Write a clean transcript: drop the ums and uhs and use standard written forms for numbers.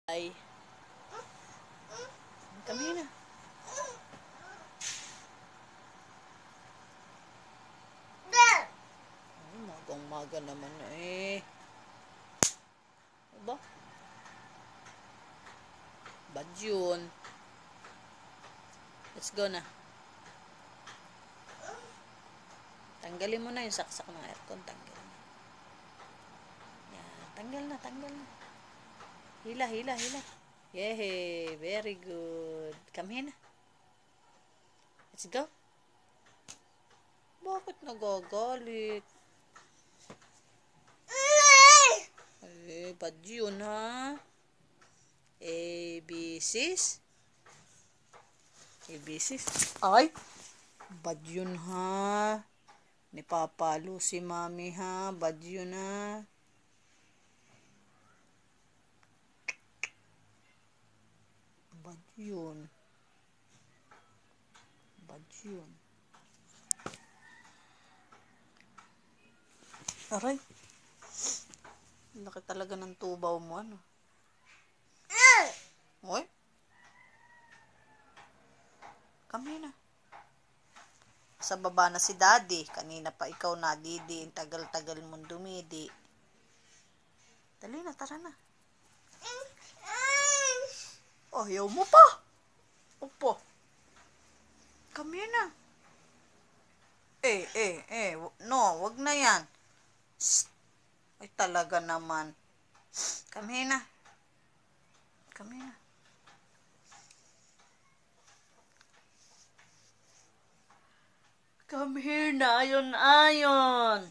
Ay, kami na. Ay, magang-maga naman na eh. Aba? Bad yun. Let's go na. Tanggalin mo na yung saksak ng aircon. Tanggal na. Yan. Tanggal na, tanggal na. Hila, hila, hila. Yehey. Very good. Come here na. Let's go. Bakit nagagalit? Eh, bad yun ha. ABCs. ABCs. Ay! Bad yun ha. Nipapalo si mami ha. Bad yun ha. Bad yun. Bad yun. Aray. Laki talaga ng tubaw mo ano. Oy. Kami na. Sa baba na si daddy. Kanina pa ikaw na didi. Tagal-tagal mong dumidi. Dali na, tara na. Oh, ayaw mo pa. Opo. Kami na. No, wag na yan. Shh. Ay, talaga naman. Kami na. Kami na. Come here na, ayon.